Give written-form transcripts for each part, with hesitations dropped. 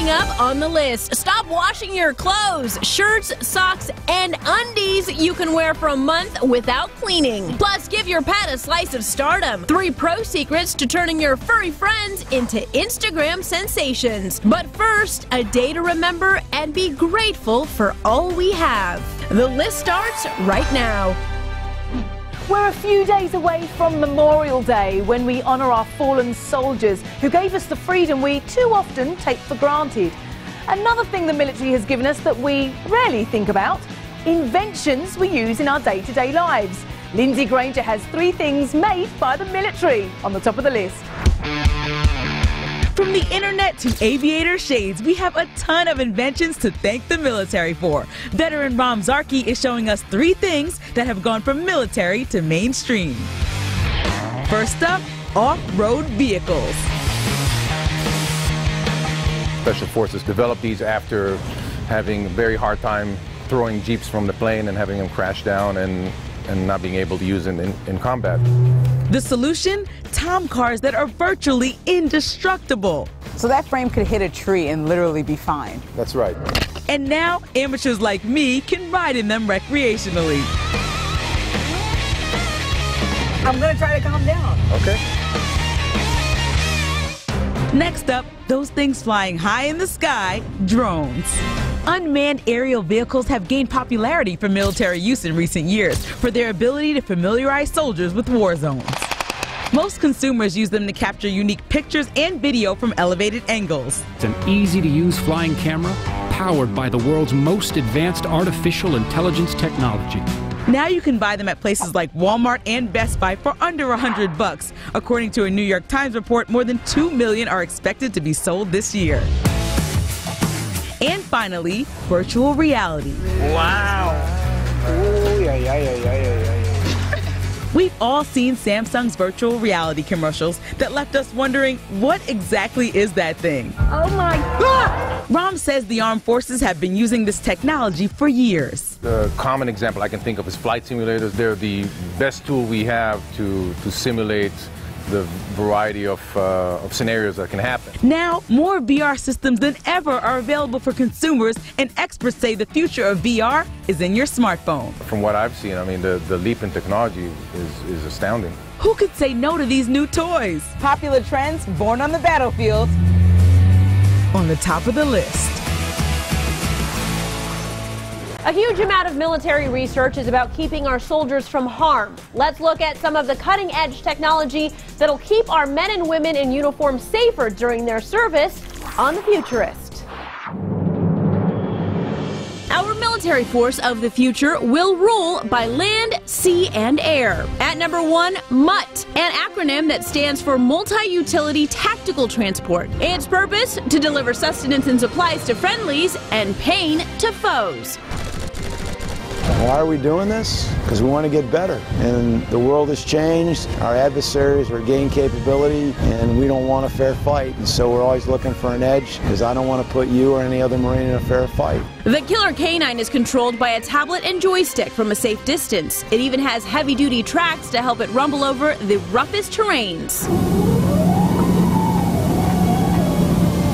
Coming up on the list, stop washing your clothes, shirts, socks, and undies you can wear for a month without cleaning. Plus, give your pet a slice of stardom. 3 pro secrets to turning your furry friends into Instagram sensations. But first, a day to remember and be grateful for all we have. The list starts right now. We're a few days away from Memorial Day, when we honour our fallen soldiers who gave us the freedom we too often take for granted. Another thing the military has given us that we rarely think about: inventions we use in our day-to-day lives. Lindsay Granger has 3 things made by the military on the top of the list. From the internet to aviator shades, we have a ton of inventions to thank the military for. Veteran Ram Zarki is showing us 3 things that have gone from military to mainstream. First up, off-road vehicles. Special Forces developed these after having a very hard time throwing jeeps from the plane and having them crash down and not being able to use them in combat. The solution? Tom cars that are virtually indestructible. So that frame could hit a tree and literally be fine. That's right. And now amateurs like me can ride in them recreationally. I'm going to try to calm down. Okay. Next up, those things flying high in the sky, drones. Unmanned aerial vehicles have gained popularity for military use in recent years for their ability to familiarize soldiers with war zones. Most consumers use them to capture unique pictures and video from elevated angles. It's an easy-to-use flying camera powered by the world's most advanced artificial intelligence technology. Now you can buy them at places like Walmart and Best Buy for under $100. According to a New York Times report, more than 2 million are expected to be sold this year. And finally, virtual reality. Wow. Ooh, yeah, yeah, yeah, yeah, yeah. We've all seen Samsung's virtual reality commercials that left us wondering, what exactly is that thing? Oh my God! Ram says the armed forces have been using this technology for years. The common example I can think of is flight simulators. They're the best tool we have to simulate the variety of scenarios that can happen. Now, more VR systems than ever are available for consumers, and experts say the future of VR is in your smartphone. From what I've seen, I mean, the leap in technology is astounding. Who could say no to these new toys? Popular trends born on the battlefield. On the top of the list. A huge amount of military research is about keeping our soldiers from harm. Let's look at some of the cutting-edge technology that'll keep our men and women in uniform safer during their service on The Futurist. Our military force of the future will rule by land, sea, and air. At number 1, MUT, an acronym that stands for Multi-Utility Tactical Transport. Its purpose? To deliver sustenance and supplies to friendlies and pain to foes. Why are we doing this? Because we want to get better. And the world has changed. Our adversaries are gaining capability, and we don't want a fair fight. And so we're always looking for an edge, because I don't want to put you or any other Marine in a fair fight. The Killer K9 is controlled by a tablet and joystick from a safe distance. It even has heavy-duty tracks to help it rumble over the roughest terrains.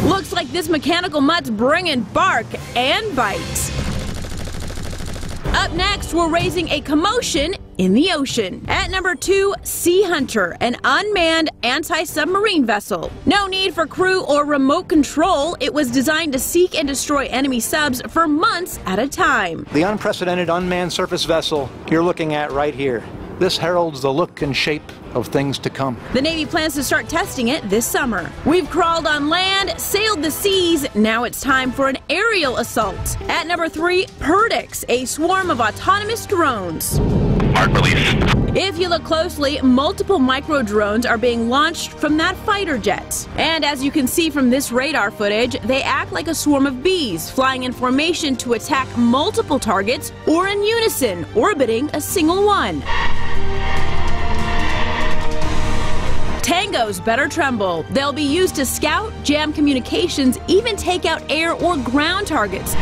Looks like this mechanical mutt's bringing bark and bite. Up next, we're raising a commotion in the ocean. At number 2, Sea Hunter, an unmanned anti-submarine vessel. No need for crew or remote control. It was designed to seek and destroy enemy subs for months at a time. The unprecedented unmanned surface vessel you're looking at right here. This heralds the look and shape of things to come. The Navy plans to start testing it this summer. We've crawled on land, sailed the seas, now it's time for an aerial assault. At number 3, Perdix, a swarm of autonomous drones. Mark release. If you look closely, multiple micro-drones are being launched from that fighter jet. And as you can see from this radar footage, they act like a swarm of bees, flying in formation to attack multiple targets or in unison, orbiting a single one. Tangos better tremble. They'll be used to scout, jam communications, even take out air or ground targets.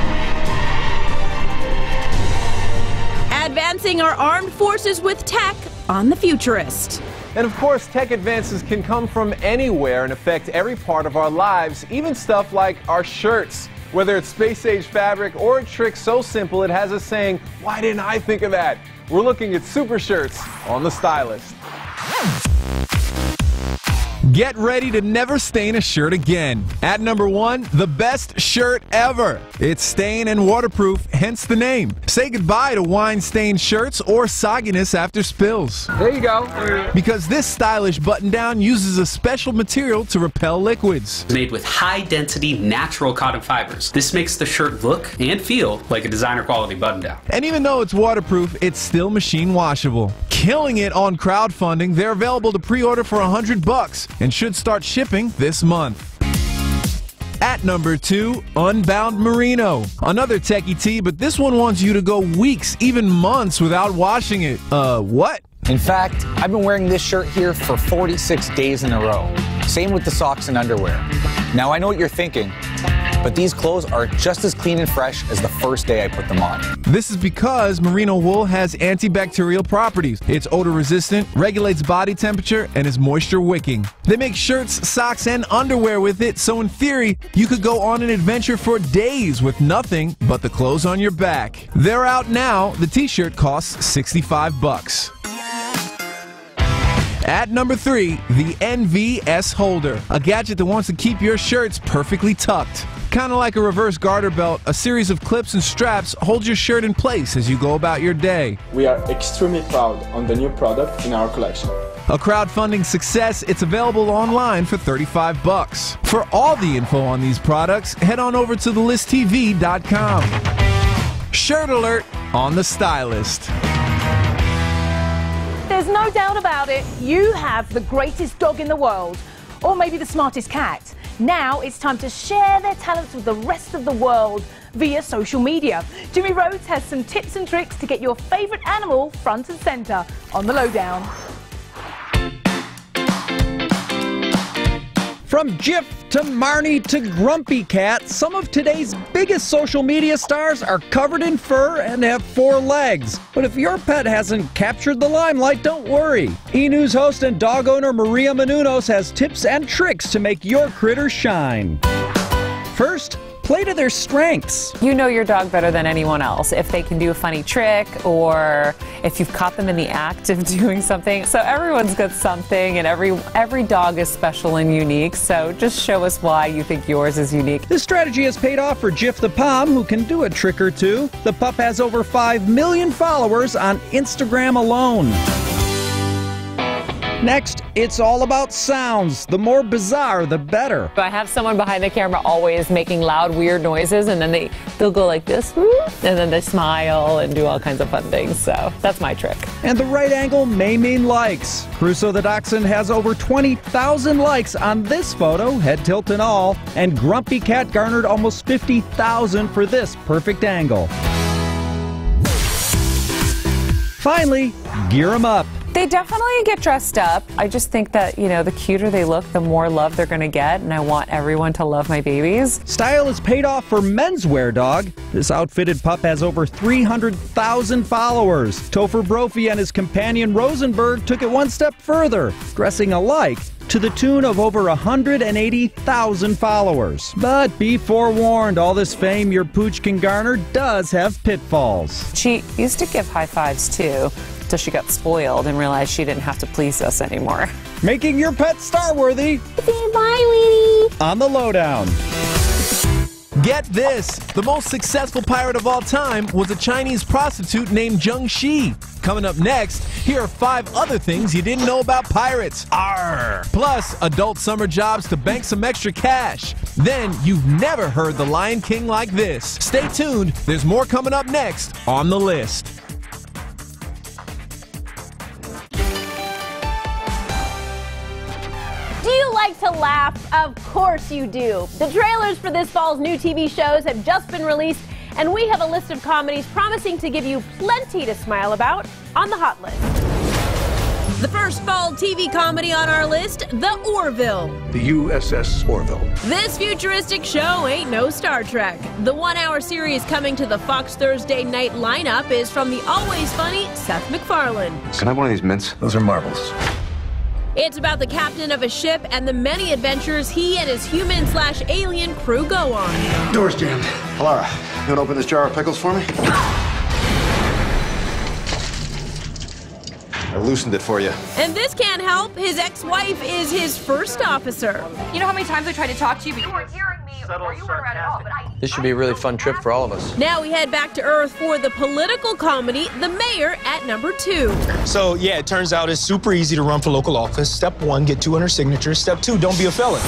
Advancing our armed forces with tech on The Futurist. And of course, tech advances can come from anywhere and affect every part of our lives, even stuff like our shirts. Whether it's space-age fabric or a trick so simple it has us saying, "Why didn't I think of that?" We're looking at super shirts on The Stylist. Get ready to never stain a shirt again. At number 1, the best shirt ever. It's stain and waterproof, hence the name. Say goodbye to wine-stained shirts or sogginess after spills. There you go. Because this stylish button-down uses a special material to repel liquids. Made with high-density natural cotton fibers. This makes the shirt look and feel like a designer-quality button-down. And even though it's waterproof, it's still machine washable. Killing it on crowdfunding, they're available to pre-order for $100 and should start shipping this month. At number 2, Unbound Merino. Another techie tee, but this one wants you to go weeks, even months without washing it. What? In fact, I've been wearing this shirt here for 46 days in a row. Same with the socks and underwear. Now I know what you're thinking, but these clothes are just as clean and fresh as the first day I put them on. This is because merino wool has antibacterial properties. It's odor resistant, regulates body temperature, and is moisture wicking. They make shirts, socks, and underwear with it, so in theory, you could go on an adventure for days with nothing but the clothes on your back. They're out now. The t-shirt costs $65. At number 3, the NVS Holder, a gadget that wants to keep your shirts perfectly tucked. Kind of like a reverse garter belt, a series of clips and straps hold your shirt in place as you go about your day. We are extremely proud on the new product in our collection. A crowdfunding success, it's available online for $35. For all the info on these products, head on over to thelisttv.com. Shirt alert on The Stylist. There's no doubt about it, you have the greatest dog in the world, or maybe the smartest cat. Now it's time to share their talents with the rest of the world via social media. Jimmy Rhodes has some tips and tricks to get your favorite animal front and center on The Lowdown. From Jif to Marnie to Grumpy Cat, some of today's biggest social media stars are covered in fur and have 4 legs. But if your pet hasn't captured the limelight, don't worry. E!News host and dog owner Maria Menounos has tips and tricks to make your critter shine. First, play to their strengths. You know your dog better than anyone else. If they can do a funny trick or if you've caught them in the act of doing something. So everyone's got something and every dog is special and unique. So just show us why you think yours is unique. This strategy has paid off for Jif the Pom, who can do a trick or two. The pup has over 5 million followers on Instagram alone. Next, it's all about sounds. The more bizarre, the better. I have someone behind the camera always making loud, weird noises, and then they'll go like this, and then they smile and do all kinds of fun things. So that's my trick. And the right angle may mean likes. Crusoe the Dachshund has over 20,000 likes on this photo, head tilt and all, and Grumpy Cat garnered almost 50,000 for this perfect angle. Finally, gear them up. They definitely get dressed up. I just think that, you know, the cuter they look, the more love they're going to get, and I want everyone to love my babies. Style is paid off for menswear dog. This outfitted pup has over 300,000 followers. Topher Brophy and his companion Rosenberg took it one step further, dressing alike to the tune of over 180,000 followers. But be forewarned, all this fame your pooch can garner does have pitfalls. She used to give high fives too, till she got spoiled and realized she didn't have to please us anymore. Making your pet star-worthy. Say bye, Weenie. On The Lowdown. Get this! The most successful pirate of all time was a Chinese prostitute named Zheng Shi. Coming up next, here are 5 other things you didn't know about pirates. Arr! Plus, adult summer jobs to bank some extra cash. Then, you've never heard the Lion King like this. Stay tuned, there's more coming up next on The List. Do you like to laugh? Of course you do. The trailers for this fall's new TV shows have just been released, and we have a list of comedies promising to give you plenty to smile about on the hot list. The first fall TV comedy on our list, The Orville. The USS Orville. This futuristic show ain't no Star Trek. The 1-hour series coming to the Fox Thursday night lineup is from the always funny Seth MacFarlane. Can I have one of these mints? Those are marbles. It's about the captain of a ship and the many adventures he and his human/alien crew go on. Door's jammed. Laura, you want to open this jar of pickles for me? I loosened it for you. And this can't help. His ex-wife is his first officer. You know how many times I tried to talk to you, but you weren't hearing me, or you weren't around at all. But This should be a really fun trip for all of us. Now we head back to Earth for the political comedy, The Mayor, at number 2. So, yeah, it turns out it's super easy to run for local office. Step 1, get 200 signatures. Step 2, don't be a felon.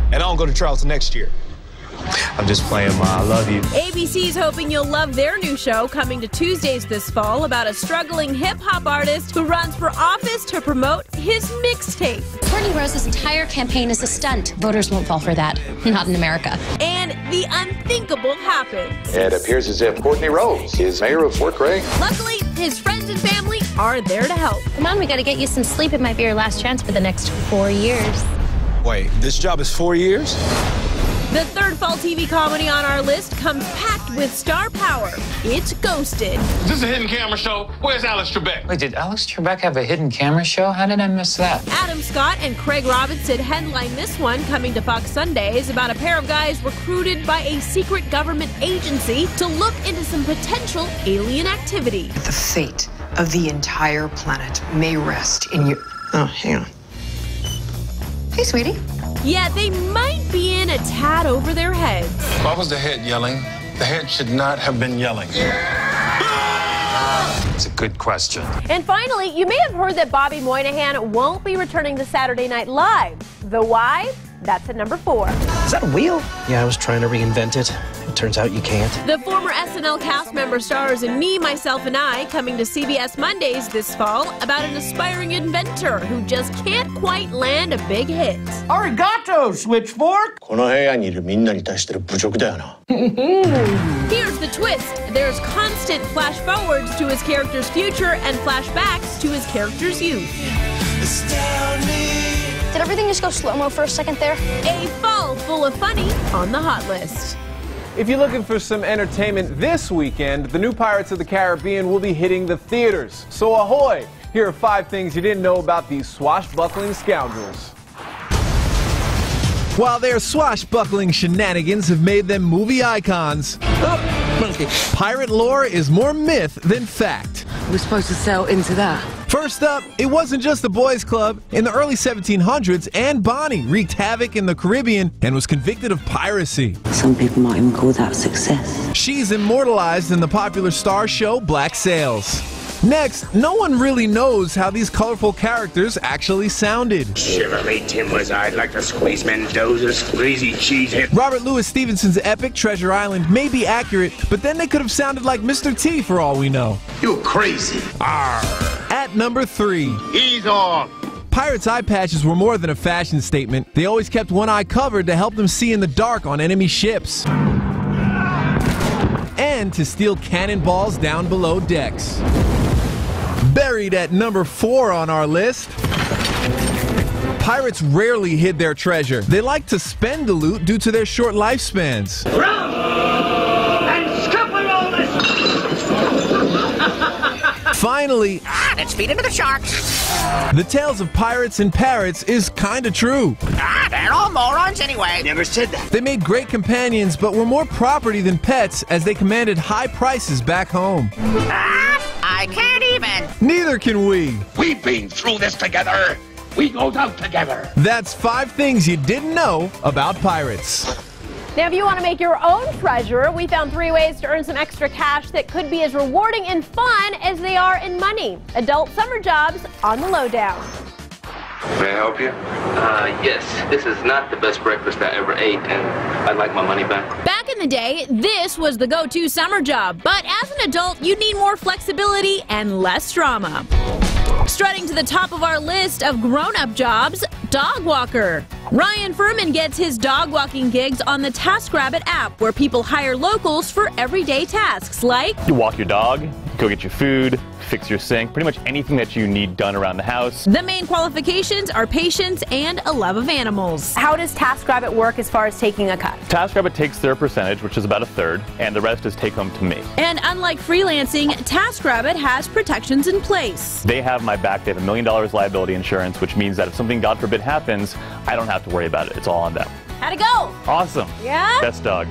And I don't go to trial till next year. I'm just playing, Ma. I love you. ABC's hoping you'll love their new show coming to Tuesdays this fall about a struggling hip-hop artist who runs for office to promote his mixtape. Courtney Rose's entire campaign is a stunt. Voters won't fall for that. Not in America. And the unthinkable happens. It appears as if Courtney Rose is mayor of Fort Gregg. Luckily, his friends and family are there to help. Come on, we gotta get you some sleep. It might be your last chance for the next 4 years. Wait, this job is 4 years? The third fall TV comedy on our list comes packed with star power. It's Ghosted. Is this a hidden camera show? Where's Alex Trebek? Wait, did Alex Trebek have a hidden camera show? How did I miss that? Adam Scott and Craig Robinson headline this one, coming to Fox Sundays, about a pair of guys recruited by a secret government agency to look into some potential alien activity. The fate of the entire planet may rest in your... Oh, hang on. Hey, sweetie. Yeah, they might be in a tad over their heads. Why was the head yelling? The head should not have been yelling. It's a good question. And finally, you may have heard that Bobby Moynihan won't be returning to Saturday Night Live. The why? That's at number 4. Is that a wheel? Yeah, I was trying to reinvent it. It turns out you can't. The former SNL cast member stars in Me, Myself, and I, coming to CBS Mondays this fall, about an aspiring inventor who just can't quite land a big hit. Arigato, switchfork! この部屋にいるみんなに対しての侮辱だよな。 Here's the twist. There's constant flash forwards to his character's future and flashbacks to his character's youth. Did everything just go slow-mo for a second there? A fall full of funny on the hot list. If you're looking for some entertainment this weekend, the new Pirates of the Caribbean will be hitting the theaters. So ahoy! Here are 5 things you didn't know about these swashbuckling scoundrels. While their swashbuckling shenanigans have made them movie icons, pirate lore is more myth than fact. We're supposed to sail into that. First up, it wasn't just the boys' club. In the early 1700s, Anne Bonny wreaked havoc in the Caribbean and was convicted of piracy. Some people might even call that success. She's immortalized in the popular star show Black Sails. Next, no one really knows how these colorful characters actually sounded. Shiver me timbers, I'd like to squeeze Mendoza's squeezy cheesehead. Robert Louis Stevenson's epic Treasure Island may be accurate, but then they could have sounded like Mr. T for all we know. You crazy. Arr. At number 3. He's on. Pirates' eye patches were more than a fashion statement. They always kept one eye covered to help them see in the dark on enemy ships. And to steal cannonballs down below decks. Buried at number 4 on our list, pirates rarely hid their treasure. They like to spend the loot due to their short lifespans. Run! And scupper all this! Finally, let's feed into the sharks. The tales of pirates and parrots is kinda true. They're all morons anyway. Never said that. They made great companions, but were more property than pets as they commanded high prices back home. I can't even. Neither can we. We've been through this together. We go down together. That's 5 things you didn't know about pirates. Now, if you want to make your own treasure, we found 3 ways to earn some extra cash that could be as rewarding and fun as they are in money. Adult summer jobs on the lowdown. May I help you? Yes. This is not the best breakfast I ever ate, and I'd like my money back. Back in the day, this was the go-to summer job. But as an adult, you need more flexibility and less drama. Strutting to the top of our list of grown-up jobs, dog walker. Ryan Furman gets his dog walking gigs on the TaskRabbit app, where people hire locals for everyday tasks like you walk your dog, go get your food, fix your sink, pretty much anything that you need done around the house. The main qualifications are patience and a love of animals. How does TaskRabbit work as far as taking a cut? TaskRabbit takes their percentage, which is about 1/3, and the rest is take home to me. And unlike freelancing, TaskRabbit has protections in place. They have my back. They have $1 million liability insurance, which means that if something, God forbid, happens, I don't have to worry about it. It's all on them. How'd it go? Awesome. Yeah? Best dog.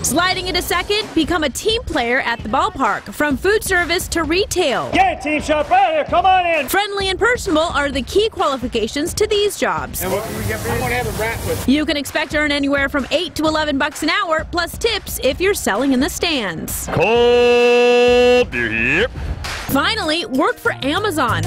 Sliding into second, become a team player at the ballpark, from food service to retail. Get it, Team Shop, right here, come on in. Friendly and personable are the key qualifications to these jobs. And what can we get for you? I want to have a rat with. You can expect to earn anywhere from $8 to $11 an hour, plus tips if you're selling in the stands. Cold, yep. Finally, work for Amazon.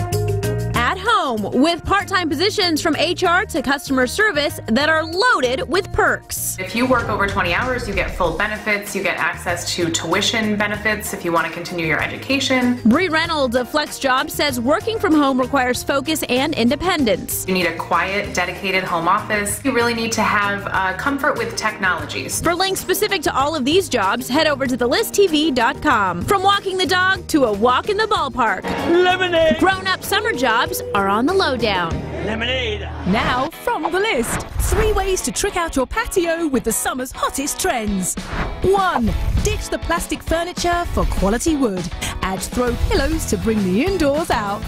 At home, with part-time positions from HR to customer service that are loaded with perks. If you work over 20 hours, you get full benefits. You get access to tuition benefits if you want to continue your education. Bree Reynolds of Flex Jobs says working from home requires focus and independence. You need a quiet, dedicated home office. You really need to have comfort with technologies. For links specific to all of these jobs, head over to thelistTV.com. From walking the dog to a walk in the ballpark. Lemonade! Grown-up summer jobs are on the lowdown. Lemonade! Now, from the list, 3 ways to trick out your patio with the summer's hottest trends. 1. Ditch the plastic furniture for quality wood. Add throw pillows to bring the indoors out.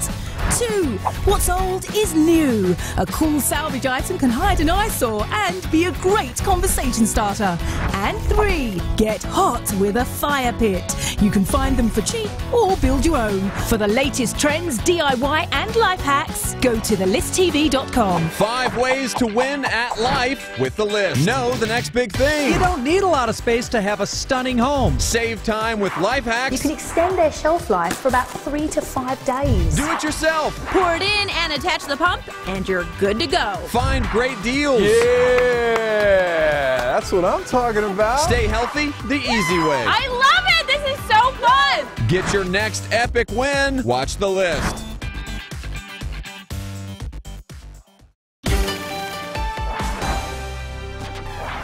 2. What's old is new. A cool salvage item can hide an eyesore and be a great conversation starter. And 3. Get hot with a fire pit. You can find them for cheap or build your own. For the latest trends, DIY and life hacks, go to thelistTV.com. 5 ways to win at life with The List. Know the next big thing. You don't need a lot of space to have a stunning home. Save time with life hacks. You can extend their shelf life for about 3 to 5 days. Do it yourself. Pour it in and attach the pump, and you're good to go. Find great deals. Yeah, that's what I'm talking about. Stay healthy the easy way. I love it. This is so fun. Get your next epic win. Watch The List.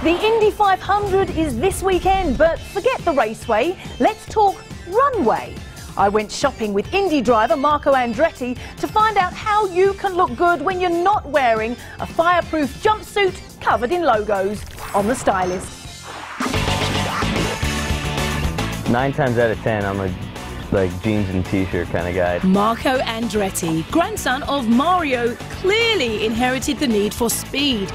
The Indy 500 is this weekend, but forget the raceway. Let's talk Runway. I went shopping with Indy driver Marco Andretti to find out how you can look good when you're not wearing a fireproof jumpsuit covered in logos. On The Stylist. 9 times out of 10, I'm a jeans and t-shirt kind of guy. Marco Andretti, grandson of Mario, clearly inherited the need for speed.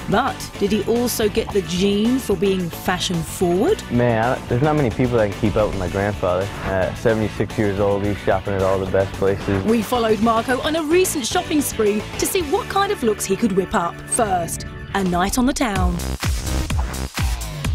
But did he also get the gene for being fashion forward? Man, there's not many people that can keep up with my grandfather. 76 years old, he's shopping at all the best places. We followed Marco on a recent shopping spree to see what kind of looks he could whip up. First, a night on the town.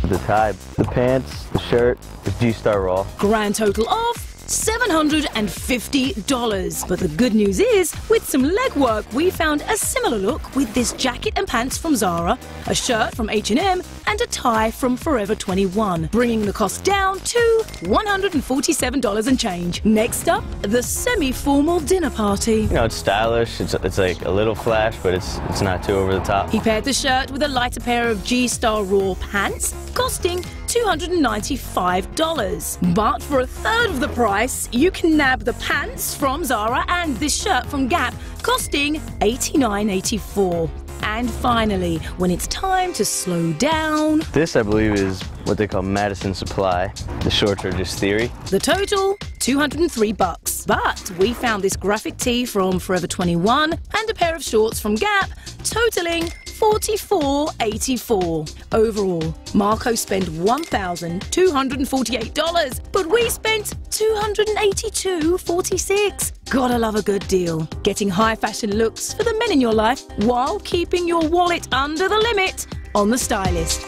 The tie, the pants, the shirt, the G-Star Raw. Grand total of $750. But the good news is, with some legwork, we found a similar look with this jacket and pants from Zara, a shirt from H&M, and a tie from Forever 21, bringing the cost down to $147 and change. Next up, the semi-formal dinner party. You know, it's stylish, it's like a little flash, but it's not too over the top. He paired the shirt with a lighter pair of G-Star Raw pants, costing $295. But for a third of the price, you can nab the pants from Zara and this shirt from Gap, costing $89.84. And finally, when it's time to slow down... This, I believe, is what they call Madison Supply. The shorts are just theory. The total, $203. But we found this graphic tee from Forever 21 and a pair of shorts from Gap, totaling $44.84. Overall, Marco spent $1,248, but we spent $282.46. Gotta love a good deal. Getting high fashion looks for the men in your life while keeping your wallet under the limit. On The Stylist.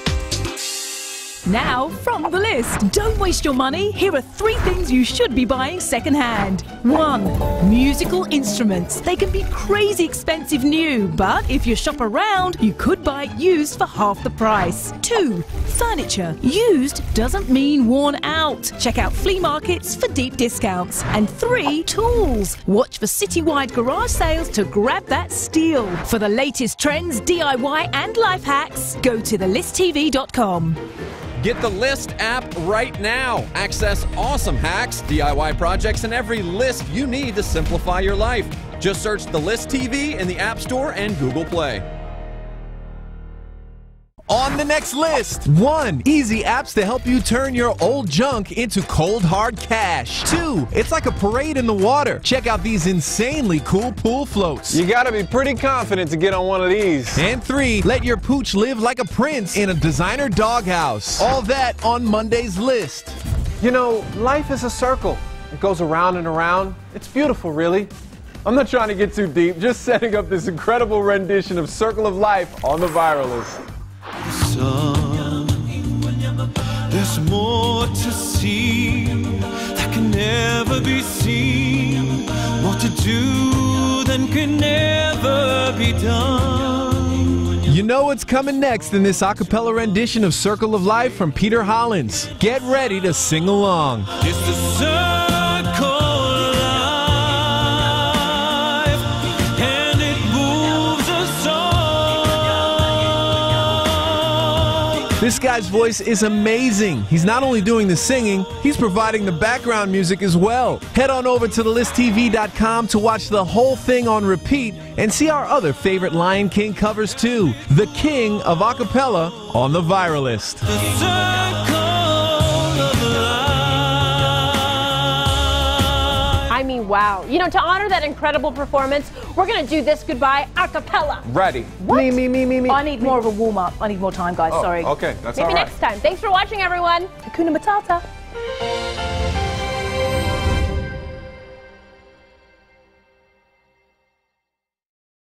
Now, from the list. Don't waste your money. Here are 3 things you should be buying secondhand. 1. Musical instruments. They can be crazy expensive new, but if you shop around, you could buy it used for half the price. 2. Furniture. Used doesn't mean worn out. Check out flea markets for deep discounts. And 3. Tools. Watch for citywide garage sales to grab that steal. For the latest trends, DIY and life hacks, go to thelisttv.com. Get the List app right now. Access awesome hacks, DIY projects, and every list you need to simplify your life. Just search the List TV in the App Store and Google Play. On the next list, 1. Easy apps to help you turn your old junk into cold hard cash. 2. It's like a parade in the water. Check out these insanely cool pool floats. You gotta be pretty confident to get on one of these. And 3. Let your pooch live like a prince in a designer doghouse. All that on Monday's list. You know, life is a circle. It goes around and around. It's beautiful, really. I'm not trying to get too deep, just setting up this incredible rendition of Circle of Life on the viral list. Son, there's more to see that can never be seen, more to do than can never be done. You know what's coming next in this a cappella rendition of Circle of Life from Peter Hollins. Get ready to sing along. It's the circle of life, and it moves us all. This guy's voice is amazing. He's not only doing the singing, he's providing the background music as well. Head on over to thelisttv.com to watch the whole thing on repeat and see our other favorite Lion King covers too. The king of a cappella on the viral list. I mean, wow. You know, to honor that incredible performance, we're going to do this goodbye a cappella. Ready. What? Me. I need more of a warm-up. I need more time, guys. Oh, Sorry. okay, that's Maybe all right. next time. Thanks for watching, everyone. Hakuna Matata.